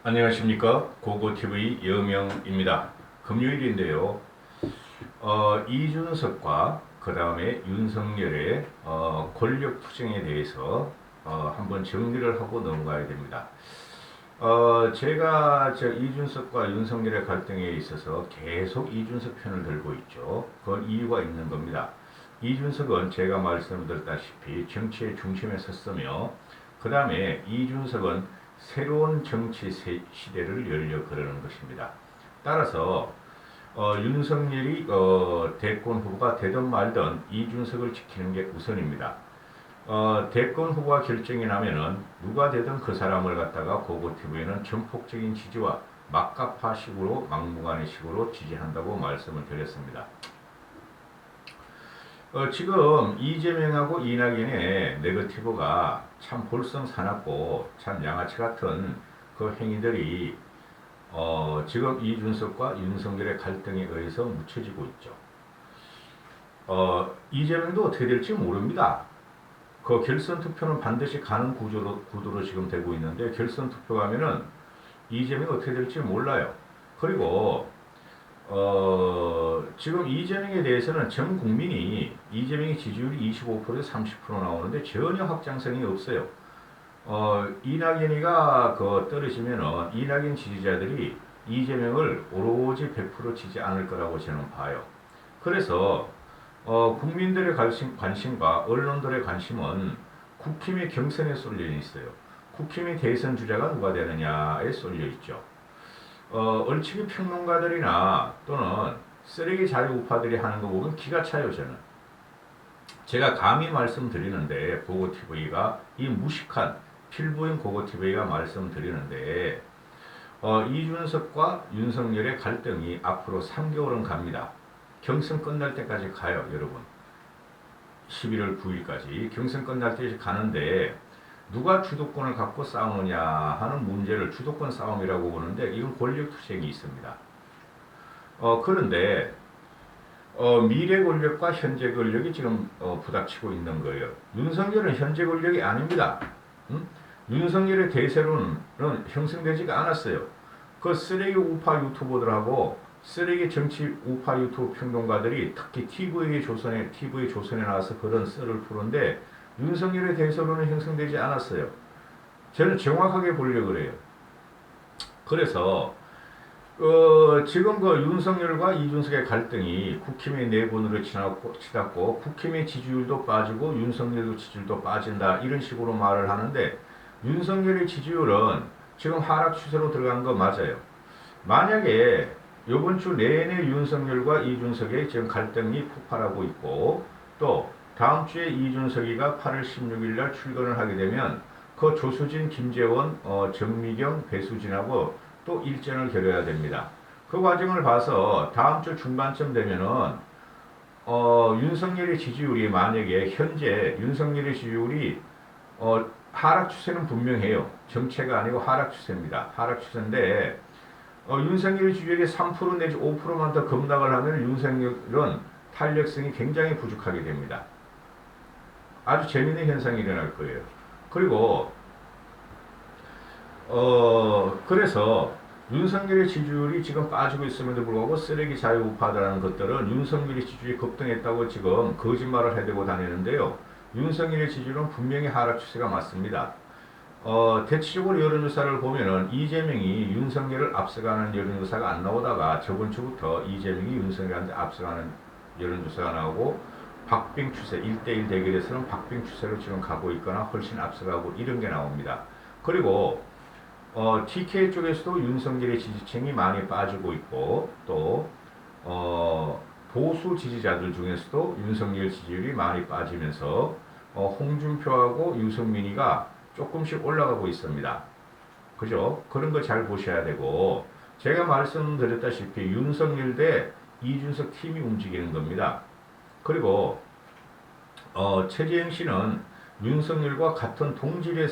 안녕하십니까. 고고TV 여명입니다. 금요일인데요. 이준석과 그 다음에 윤석열의 권력 투쟁에 대해서 한번 정리를 하고 넘어가야 됩니다. 제가 이준석과 윤석열의 갈등에 있어서 계속 이준석 편을 들고 있죠. 그건 이유가 있는 겁니다. 이준석은 제가 말씀드렸다시피 정치의 중심에 섰으며, 그 다음에 이준석은 새로운 정치 시대를 열려 그러는 것입니다. 따라서 윤석열이 대권 후보가 되든 말든 이준석을 지키는 게 우선입니다. 대권 후보가 결정이 나면은 누가 되든 그 사람을 갖다가 고고TV에는 전폭적인 지지와 막가파식으로 막무가내식으로 지지한다고 말씀을 드렸습니다. 지금 이재명하고 이낙연의 네거티브가 참 볼썽사납고 참 양아치 같은 그 행위들이 지금 이준석과 윤석열의 갈등에 의해서 묻혀지고 있죠. 이재명도 어떻게 될지 모릅니다. 그 결선 투표는 반드시 가는 구도로 지금 되고 있는데, 결선 투표 가면은 이재명이 어떻게 될지 몰라요. 그리고 지금 이재명에 대해서는 전 국민이 이재명의 지지율이 25%에서 30% 나오는데 전혀 확장성이 없어요. 이낙연이가 떨어지면은 이낙연 지지자들이 이재명을 오로지 100% 지지 않을 거라고 저는 봐요. 그래서 국민들의 관심과 언론들의 관심은 국힘의 경선에 쏠려 있어요. 국힘의 대선 주자가 누가 되느냐에 쏠려 있죠. 얼치기 평론가들이나 또는 쓰레기 자료 우파들이 하는 거 보면 기가 차요. 저는 제가 감히 말씀드리는데, 고고TV가 이 무식한 필부인 고고TV가 말씀드리는데, 이준석과 윤석열의 갈등이 앞으로 3개월은 갑니다. 경선 끝날 때까지 가요, 여러분. 11월 9일까지 경선 끝날 때까지 가는데, 누가 주도권을 갖고 싸우느냐 하는 문제를 주도권 싸움이라고 보는데, 이건 권력 투쟁이 있습니다. 그런데 미래 권력과 현재 권력이 지금 부닥치고 있는 거예요. 윤석열은 현재 권력이 아닙니다. 윤석열의 대세로는 형성되지가 않았어요. 그 쓰레기 우파 유튜버들하고 쓰레기 정치 우파 유튜브 평론가들이 특히 TV 조선에 나와서 그런 썰을 푸는데, 윤석열의 대세로는 형성되지 않았어요. 저는 정확하게 보려고 그래요. 그래서 지금 윤석열과 이준석의 갈등이 국힘의 내분으로 치닫고 국힘의 지지율도 빠지고 윤석열도 지지율도 빠진다, 이런 식으로 말을 하는데, 윤석열의 지지율은 지금 하락 추세로 들어간 거 맞아요. 만약에 이번 주 내내 윤석열과 이준석의 지금 갈등이 폭발하고 있고, 또 다음 주에 이준석이가 8월 16일 날 출근을 하게 되면 그 조수진, 김재원, 정미경, 배수진하고 또 일정을 겨뤄야 됩니다. 그 과정을 봐서 다음 주 중반쯤 되면은 윤석열의 지지율이, 만약에 현재 윤석열의 지지율이 하락 추세는 분명해요. 정체가 아니고 하락 추세입니다. 하락 추세인데 윤석열의 지지율이 3% 내지 5%만 더 급락을 하면 윤석열은 탄력성이 굉장히 부족하게 됩니다. 아주 재미있는 현상이 일어날 거예요. 그리고 그래서 윤석열의 지지율이 지금 빠지고 있음에도 불구하고 쓰레기 자유우파라는 것들은 윤석열의 지지율이 급등했다고 지금 거짓말을 해대고 다니는데요. 윤석열의 지지율은 분명히 하락 추세가 맞습니다. 대체적으로 여론조사를 보면은 이재명이 윤석열을 앞서가는 여론조사가 안 나오다가 저번 주부터 이재명이 윤석열한테 앞서가는 여론조사가 나오고, 박빙 추세, 1대1 대결에서는 박빙 추세로 지금 가고 있거나 훨씬 앞서가고, 이런 게 나옵니다. 그리고 TK 쪽에서도 윤석열의 지지층이 많이 빠지고 있고, 또 보수 지지자들 중에서도 윤석열 지지율이 많이 빠지면서 홍준표하고 유승민이가 조금씩 올라가고 있습니다. 그죠? 그런 거 잘 보셔야 되고, 제가 말씀드렸다시피 윤석열 대 이준석 팀이 움직이는 겁니다. 그리고 최재형 씨는 윤석열과 같은 동질의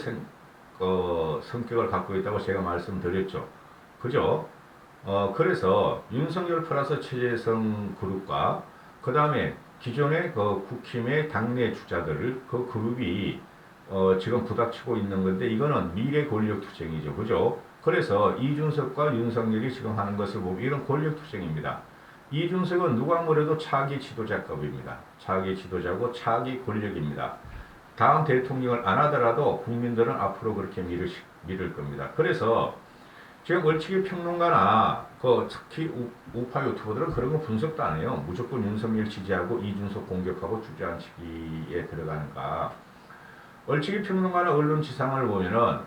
성격을 갖고 있다고 제가 말씀드렸죠. 그죠? 그래서 윤석열 플러스 최재성 그룹과 그 다음에 기존의 국힘의 당내 주자들, 그룹이 지금 부닥치고 있는 건데, 이거는 미래 권력 투쟁이죠. 그죠? 그래서 이준석과 윤석열이 지금 하는 것을 보면 이런 권력투쟁입니다. 이준석은 누가 뭐래도 차기 지도자급입니다. 차기 지도자고 차기 권력입니다. 다음 대통령을 안 하더라도 국민들은 앞으로 그렇게 믿을 겁니다. 그래서 지금 얼치기 평론가나 특히 우파 유튜버들은 그런 거 분석도 안 해요. 무조건 윤석열 지지하고 이준석 공격하고 주저앉히기에 들어가는가. 얼치기 평론가나 언론 지상을 보면은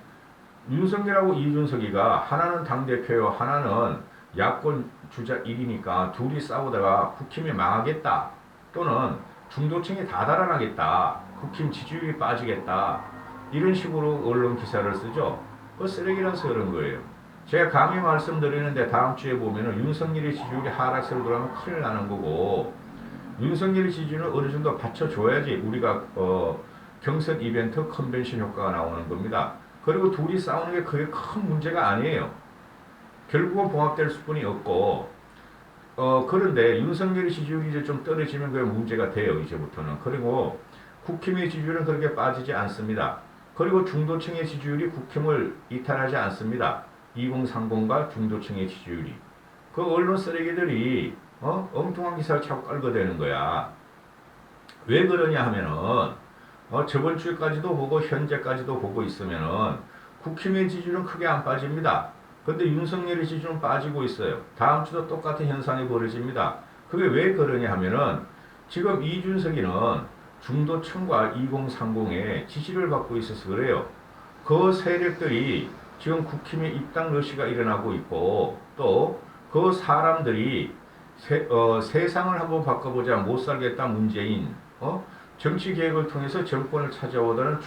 윤석열하고 이준석이가 하나는 당대표요, 하나는 야권 주자 1위니까 둘이 싸우다가 국힘이 망하겠다. 또는 중도층이 다 달아나겠다. 국힘 지지율이 빠지겠다. 이런 식으로 언론 기사를 쓰죠. 그 쓰레기라서 그런 거예요. 제가 감히 말씀드리는데 다음 주에 보면은 윤석열의 지지율이 하락세로 들어가면 큰일 나는 거고, 윤석열의 지지율은 어느 정도 받쳐줘야지 우리가 경선 이벤트 컨벤션 효과가 나오는 겁니다. 그리고 둘이 싸우는 게 그게 큰 문제가 아니에요. 결국은 봉합될 수뿐이 없고, 그런데 윤석열의 지지율이 이제 좀 떨어지면 그게 문제가 돼요, 이제부터는. 그리고 국힘의 지지율은 그렇게 빠지지 않습니다. 그리고 중도층의 지지율이 국힘을 이탈하지 않습니다. 2030과 중도층의 지지율이. 그 언론 쓰레기들이 엉뚱한 기사를 자꾸 깔거대는 거야. 왜 그러냐 하면은 저번 주까지도 보고 현재까지도 보고 있으면은 국힘의 지지율은 크게 안 빠집니다. 근데 윤석열의 지지율은 빠지고 있어요. 다음 주도 똑같은 현상이 벌어집니다. 그게 왜 그러냐 하면은 지금 이준석이는 중도층과 2030의 지지를 받고 있어서 그래요. 그 세력들이 지금 국힘에 입당 러시가 일어나고 있고, 또 그 사람들이 세상을 한번 바꿔보자 못 살겠다 문재인 정치 개혁을 통해서 정권을 찾아오다는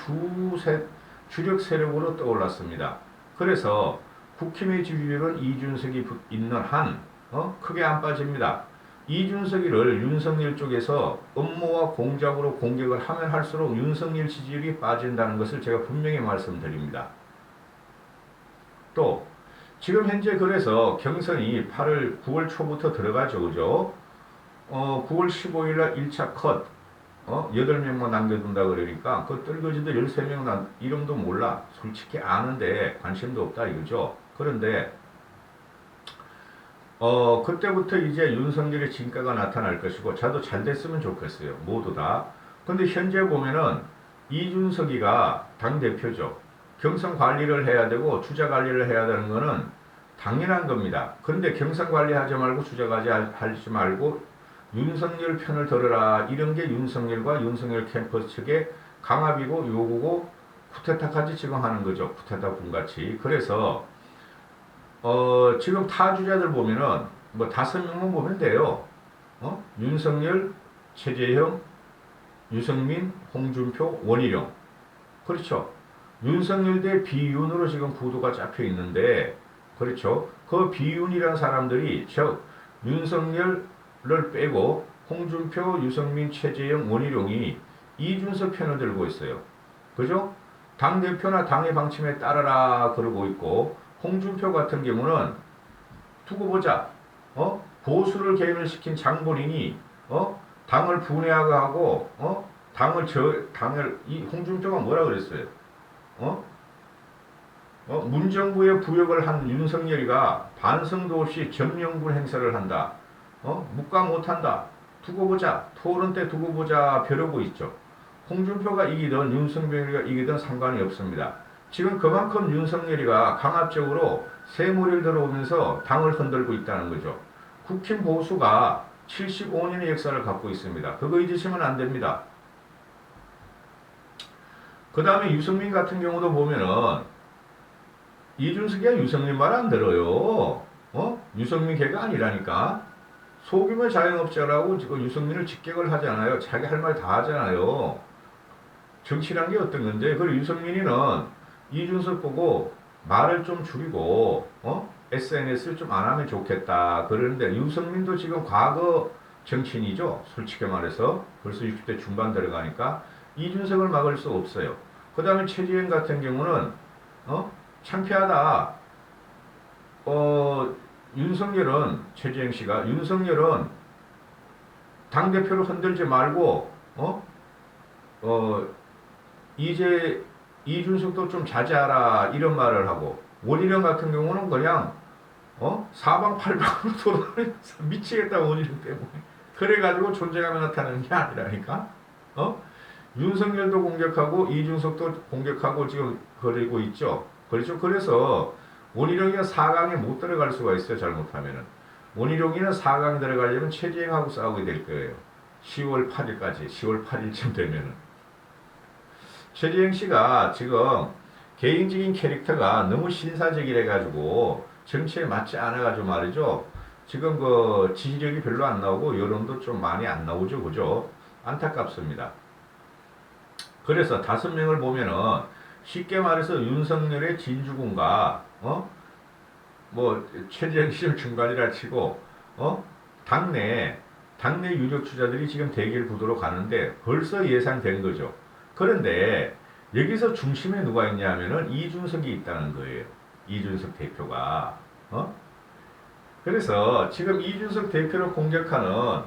주력 세력으로 떠올랐습니다. 그래서 국힘의 지지율은 이준석이 있는 한 크게 안 빠집니다. 이준석이를 윤석열 쪽에서 음모와 공작으로 공격을 하면 할수록 윤석열 지지율이 빠진다는 것을 제가 분명히 말씀드립니다. 또 지금 현재 그래서 경선이 9월 초부터 들어가죠. 그죠? 9월 15일날 1차 컷 8명만 남겨둔다 그러니까 그 떨거지들 13명 이름도 몰라. 솔직히 아는데 관심도 없다 이거죠. 그런데 그때부터 이제 윤석열의 진가가 나타날 것이고 저도 잘 됐으면 좋겠어요. 모두 다. 근데 현재 보면은 이준석이가 당대표죠. 경선 관리를 해야 되고 주자 관리를 해야 되는 거는 당연한 겁니다. 그런데 경선 관리하지 말고 주자 관리하지 말고 윤석열 편을 들어라. 이런 게 윤석열과 윤석열 캠퍼스 측의 강압이고 요구고 쿠데타까지 지금 하는 거죠. 쿠데타 군같이. 그래서 지금 타주자들 보면은 뭐 5명만 보면 돼요. 윤석열, 최재형, 유승민, 홍준표, 원희룡. 그렇죠. 윤석열 대 비윤으로 지금 구도가 잡혀 있는데, 그렇죠. 그 비윤이라는 사람들이 즉 윤석열을 빼고 홍준표, 유승민, 최재형, 원희룡이 이준석 편을 들고 있어요. 그죠? 당대표나 당의 방침에 따라라 그러고 있고, 홍준표 같은 경우는 두고 보자. 보수를 개입을 시킨 장본인이 당을 분해하고 당을 이 홍준표가 뭐라 그랬어요? 문정부에 부역을 한 윤석열이가 반성도 없이 점령군 행사를 한다. 묵과 못한다. 두고 보자. 토론 때 두고 보자 벼르고 있죠. 홍준표가 이기든 윤석열이가 이기든 상관이 없습니다. 지금 그만큼 윤석열이가 강압적으로 새물을 들어오면서 당을 흔들고 있다는 거죠. 국힘 보수가 75년의 역사를 갖고 있습니다. 그거 잊으시면 안 됩니다. 그 다음에 유승민 같은 경우도 보면은 이준석이야 유승민 말 안 들어요. 유승민 걔가 아니라니까. 소규모 자영업자라고 지금 유승민을 직격을 하지 않아요. 자기 할 말 다 하잖아요. 정치란 게 어떤 건데, 그리고 유승민이는 이준석 보고 말을 좀 줄이고 SNS를 좀 안 하면 좋겠다 그러는데, 유승민도 지금 과거 정치인이죠. 솔직히 말해서 벌써 60대 중반 들어가니까 이준석을 막을 수 없어요. 그 다음에 최재형 같은 경우는 창피하다. 윤석열은 최재형 씨가 윤석열은 당대표를 흔들지 말고 이제 이준석도 좀 자제하라 이런 말을 하고, 원희룡 같은 경우는 그냥 사방팔방으로 돌아다니면서 미치겠다 원희룡 때문에. 그래가지고 존재감이 나타나는 게 아니라니까. 윤석열도 공격하고 이준석도 공격하고 지금 그러고 있죠. 그렇죠. 그래서 원희룡이가 4강에 못 들어갈 수가 있어요. 잘못하면은. 원희룡이는 4강 들어가려면 최재형하고 싸우게 될 거예요. 10월 8일까지, 10월 8일쯤 되면은. 최재형 씨가 지금 개인적인 캐릭터가 너무 신사적이래가지고 정치에 맞지 않아가지고 말이죠. 지금 그 지지력이 별로 안 나오고 여론도 좀 많이 안 나오죠. 그죠? 안타깝습니다. 그래서 5명을 보면은 쉽게 말해서 윤석열의 진주군과 뭐 최재형 씨를 중간이라 치고 당내 유력 주자들이 지금 대결 구도로 가는데 벌써 예상된 거죠. 그런데 여기서 중심에 누가 있냐 하면은 이준석이 있다는 거예요. 이준석 대표가. 그래서 지금 이준석 대표를 공격하는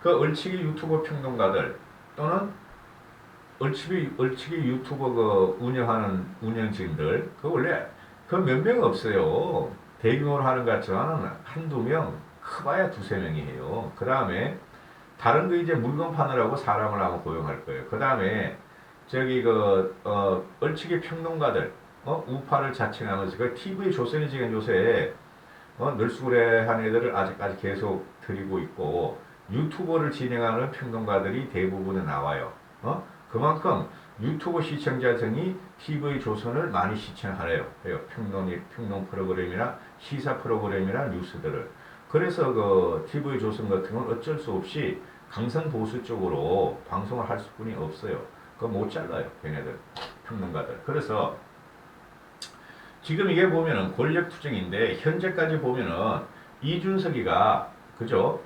그 얼치기 유튜버 평론가들 또는 얼치기 유튜버 그 운영하는 운영진들 그 원래 그 몇 명 없어요. 대규모로 하는 것 같지만 한두 명, 크봐야 2-3명이 해요. 그 다음에 다른 거 이제 물건 파느라고 사람을 아마 고용할 거예요. 그 다음에 저기 얼치기 평론가들 우파를 자칭하면서 그 TV 조선이 지금 요새 널수구레한 애들을 아직까지 계속 들이고 있고 유튜버를 진행하는 평론가들이 대부분 나와요. 그만큼 유튜브 시청자층이 TV 조선을 많이 시청하래요. 평론 프로그램이나 시사 프로그램이나 뉴스들을. 그래서 그 TV 조선 같은 건 어쩔 수 없이 강성 보수 쪽으로 방송을 할 수뿐이 없어요. 그거 못 잘라요, 걔네들 평론가들. 그래서 지금 이게 보면은 권력 투쟁인데 현재까지 보면은 이준석이가 그죠?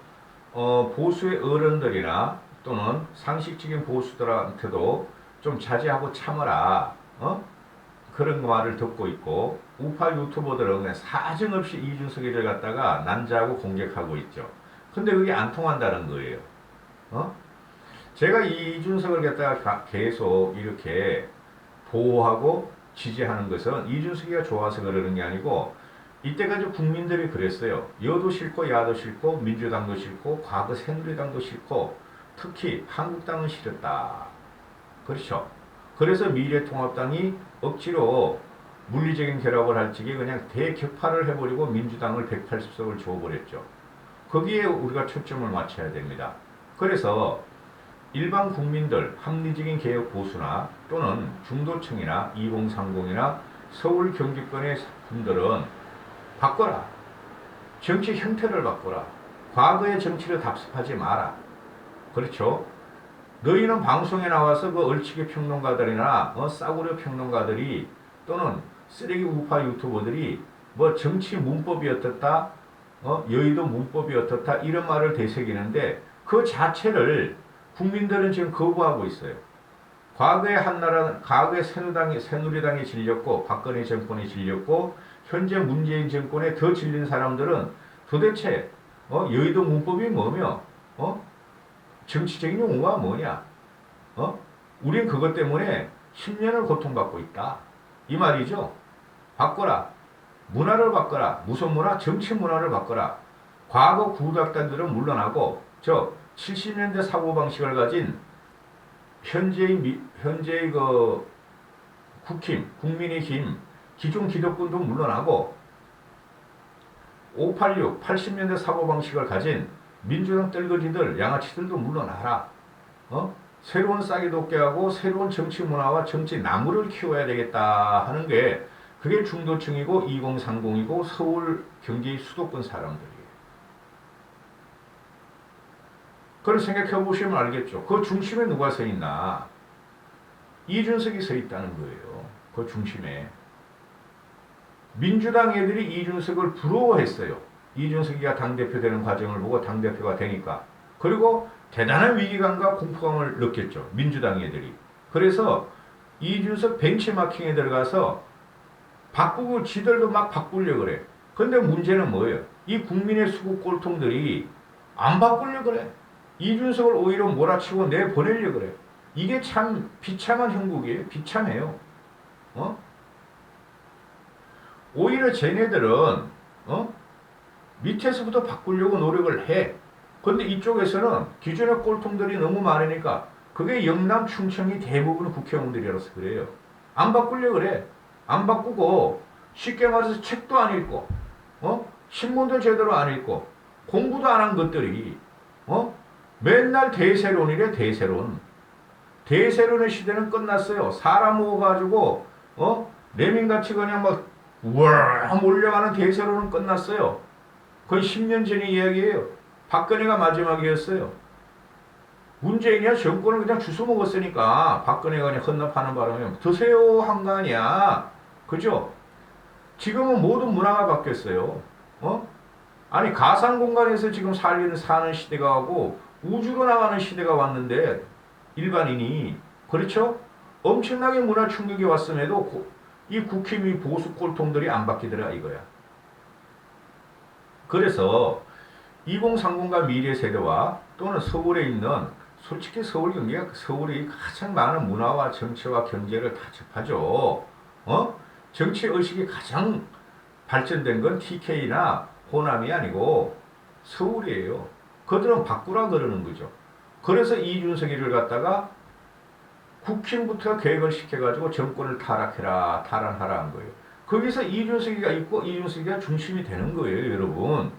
보수의 어른들이나 또는 상식적인 보수들한테도 좀 자제하고 참아라. 그런 말을 듣고 있고 우파 유튜버들은 그냥 사정없이 이준석이를 갖다가 난자하고 공격하고 있죠. 근데 그게 안 통한다는 거예요. 제가 이준석을 갖다가 계속 이렇게 보호하고 지지하는 것은 이준석이가 좋아서 그러는 게 아니고 이때까지 국민들이 그랬어요. 여도 싫고 야도 싫고 민주당도 싫고 과거 새누리당도 싫고 특히 한국당은 싫었다. 그렇죠. 그래서 미래통합당이 억지로 물리적인 결합을 할 적에 그냥 대격파를 해버리고 민주당을 180석을 줘버렸죠. 거기에 우리가 초점을 맞춰야 됩니다. 그래서 일반 국민들, 합리적인 개혁 보수나 또는 중도층이나 2030이나 서울 경기권의 분들은 바꿔라. 정치 형태를 바꿔라. 과거의 정치를 답습하지 마라. 그렇죠? 너희는 방송에 나와서 그 얼치기 평론가들이나 싸구려 평론가들이 또는 쓰레기 우파 유튜버들이 뭐 정치 문법이 어떻다, 여의도 문법이 어떻다 이런 말을 되새기는데 그 자체를 국민들은 지금 거부하고 있어요. 과거에 과거에 새누리당이 질렸고 박근혜 정권이 질렸고 현재 문재인 정권에 더 질린 사람들은 도대체 여의도 문법이 뭐며 정치적인 용어가 뭐냐? 우린 그것 때문에 10년을 고통받고 있다. 이 말이죠. 바꿔라. 문화를 바꿔라. 무슨 문화? 정치 문화를 바꿔라. 과거 구닥단들은 물러나고 70년대 사고방식을 가진 현재의 그 국민의힘, 기존 기득권도 물러나고 586, 80년대 사고방식을 가진 민주당 떨거지들, 양아치들도 물러나라. 새로운 싹이 돋게 하고 새로운 정치 문화와 정치 나무를 키워야 되겠다 하는 게 그게 중도층이고 2030이고 서울 경기 수도권 사람들이에요. 그걸 생각해 보시면 알겠죠. 그 중심에 누가 서 있나? 이준석이 서 있다는 거예요. 그 중심에. 민주당 애들이 이준석을 부러워했어요. 이준석이가 당대표 되는 과정을 보고 당대표가 되니까. 그리고 대단한 위기감과 공포감을 느꼈죠. 민주당 애들이. 그래서 이준석 벤치마킹에 들어가서 바꾸고 지들도 막 바꾸려고 그래. 근데 문제는 뭐예요? 이 국민의 수국 꼴통들이 안 바꾸려고 그래. 이준석을 오히려 몰아치고 내보내려고 그래. 이게 참 비참한 형국이에요. 비참해요. 오히려 쟤네들은 밑에서부터 바꾸려고 노력을 해. 근데 이쪽에서는 기존의 꼴통들이 너무 많으니까 그게 영남 충청이 대부분 국회의원들이라서 그래요. 안 바꾸려고 그래. 안 바꾸고 쉽게 말해서 책도 안 읽고 신문도 제대로 안 읽고 공부도 안 한 것들이 맨날 대세론이래. 대세론. 대세론의 시대는 끝났어요. 사람 모아가지고 레민같이 그냥 막 우와 몰려가는 대세론은 끝났어요. 거의 10년 전의 이야기예요. 박근혜가 마지막이었어요. 문재인이야 정권을 그냥 주워 먹었으니까 박근혜가 그냥 헌납하는 바람에 드세요 한 거 아니야. 그죠? 지금은 모든 문화가 바뀌었어요. 아니 가상 공간에서 지금 사는 시대가 하고 우주로 나가는 시대가 왔는데 일반인이 그렇죠? 엄청나게 문화 충격이 왔음에도 이 국힘이 보수 꼴통들이 안 바뀌더라 이거야. 그래서 2030과 미래 세대와 또는 서울에 있는 솔직히 서울 경기가 서울이 가장 많은 문화와 정치와 경제를 다 접하죠. 정치 의식이 가장 발전된 건 TK나 호남이 아니고 서울이에요. 그들은 바꾸라 그러는 거죠. 그래서 이준석이를 갖다가 국힘부터 계획을 시켜가지고 정권을 탈환하라 한 거예요. 거기서 이준석이가 있고 이준석이가 중심이 되는 거예요, 여러분.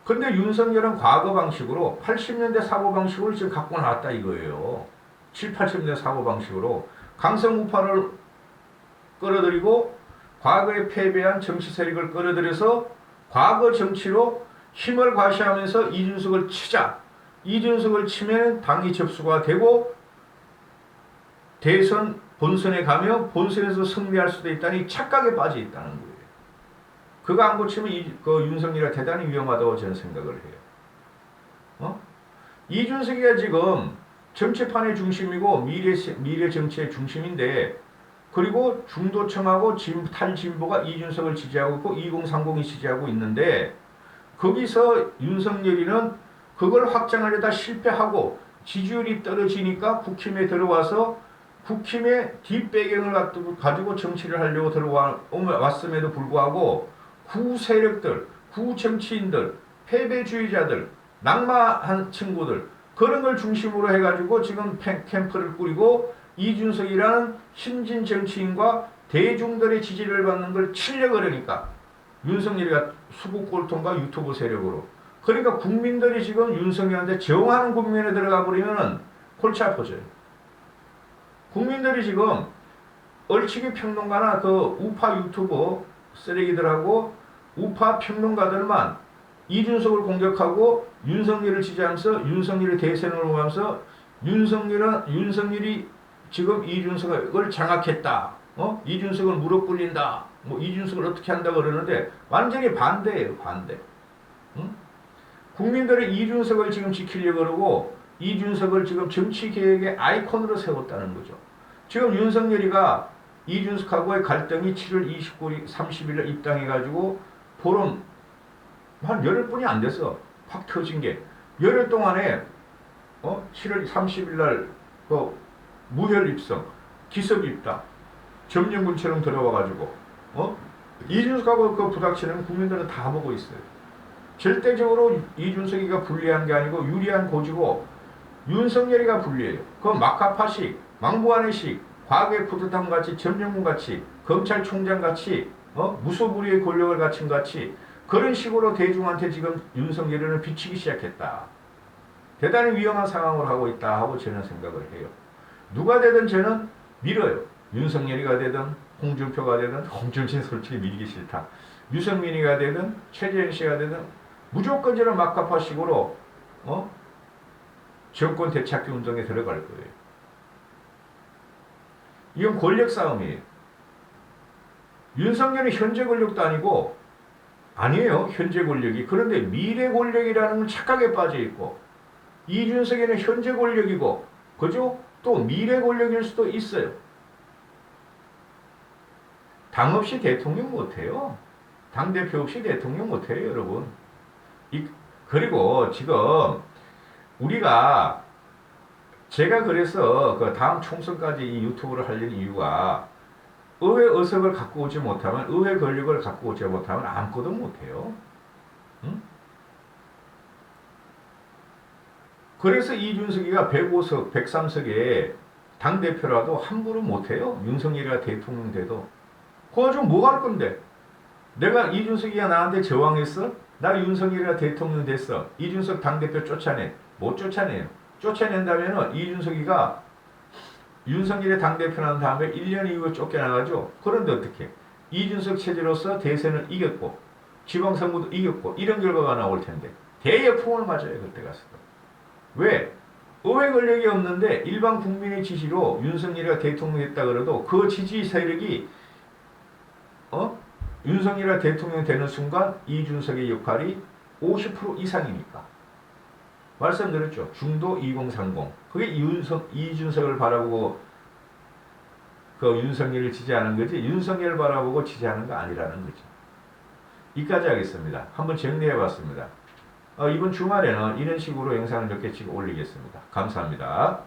근데 윤석열은 과거 방식으로 80년대 사고방식으로 지금 갖고 나왔다 이거예요. 7, 80년대 사고방식으로 강성우파를 끌어들이고 과거에 패배한 정치 세력을 끌어들여서 과거 정치로 힘을 과시하면서 이준석을 치자. 이준석을 치면 당이 접수가 되고 대선 본선에 가면 본선에서 승리할 수도 있다니 착각에 빠져 있다는 거예요. 그거 안 고치면 그 윤석열이 대단히 위험하다고 저는 생각을 해요. 이준석이가 지금 정치판의 중심이고 미래 정치의 중심인데 그리고 중도층하고 탈진보가 이준석을 지지하고 있고 2030이 지지하고 있는데 거기서 윤석열이는 그걸 확장하려다 실패하고 지지율이 떨어지니까 국힘에 들어와서 국힘의 뒷배경을 가지고 정치를 하려고 들어왔음에도 불구하고 구세력들, 구정치인들, 패배주의자들, 낙마한 친구들 그런 걸 중심으로 해가지고 지금 캠프를 꾸리고 이준석이라는 신진 정치인과 대중들의 지지를 받는 걸 치려고 그러니까 윤석열이가 수국 꼴통과 유튜브 세력으로 그러니까 국민들이 지금 윤석열한테 정하는 국면에 들어가 버리면 골치 아파져요. 국민들이 지금 얼치기 평론가나 그 우파 유튜버 쓰레기들하고 우파 평론가들만 이준석을 공격하고 윤석열을 지지하면서 윤석열의 대선을 오면서 윤석열이 지금 이준석을 장악했다. 이준석을 무릎 꿇린다. 뭐 이준석을 어떻게 한다고 그러는데 완전히 반대예요. 반대. 응? 국민들이 이준석을 지금 지키려고 그러고 이준석을 지금 정치개혁의 아이콘으로 세웠다는 거죠. 지금 윤석열이가 이준석하고의 갈등이 7월 29일, 30일에 입당해가지고 보름 한 열흘뿐이 안 됐어. 확 터진 게. 열흘 동안에 7월 30일날 그 무혈 입성, 기습 입당, 점령군처럼 들어와가지고 이준석하고 그 부닥치는 국민들은 다 보고 있어요. 절대적으로 이준석이가 불리한 게 아니고 유리한 고지고 윤석열이가 불리해요. 그 마카파식, 망부안의식, 과거의 쿠데타군 같이 점령군 같이 검찰총장 같이 무소불위의 권력을 갖춘 같이 그런 식으로 대중한테 지금 윤석열이는 비치기 시작했다. 대단히 위험한 상황을 하고 있다 하고 저는 생각을 해요. 누가 되든 저는 밀어요. 윤석열이가 되든 홍준표가 되든 홍준표는 솔직히 밀기 싫다. 유승민이가 되든 최재형 씨가 되든 무조건 저는 마카파식으로 정권 되찾기 운동에 들어갈 거예요. 이건 권력 싸움이에요. 윤석열은 현재 권력도 아니에요. 현재 권력이. 그런데 미래 권력이라는 건 착각에 빠져 있고 이준석에는 현재 권력이고 그죠? 또 미래 권력일 수도 있어요. 당 없이 대통령 못해요. 당대표 없이 대통령 못해요, 여러분. 그리고 지금 제가 그래서 그 다음 총선까지 이 유튜브를 하려는 이유가 의회 의석을 갖고 오지 못하면, 의회 권력을 갖고 오지 못하면 아무것도 못해요. 응? 그래서 이준석이가 105석, 103석에 당대표라도 함부로 못해요. 윤석열이가 대통령 돼도. 그거 좀 뭐 할 건데? 내가 이준석이가 나한테 저항했어? 나 윤석열이가 대통령 됐어. 이준석 당대표 쫓아내. 못 쫓아내요. 쫓아낸다면 이준석이가 윤석열의 당대표 난 다음에 1년 이후에 쫓겨나가죠. 그런데 어떻게? 이준석 체제로서 대선을 이겼고 지방선거도 이겼고 이런 결과가 나올 텐데 대역풍을 맞아요. 그때 가서도. 왜? 의회 권력이 없는데 일반 국민의 지지로 윤석열이가 대통령 됐다 그래도 그 지지 세력이 윤석열이가 대통령 되는 순간 이준석의 역할이 50% 이상이니까. 말씀드렸죠. 중도 2030. 그게 이준석을 바라보고 그 윤석열을 지지하는 거지 윤석열을 바라보고 지지하는 거 아니라는 거죠. 이까지 하겠습니다. 한번 정리해 봤습니다. 이번 주말에는 이런 식으로 영상을 몇 개 찍어 올리겠습니다. 감사합니다.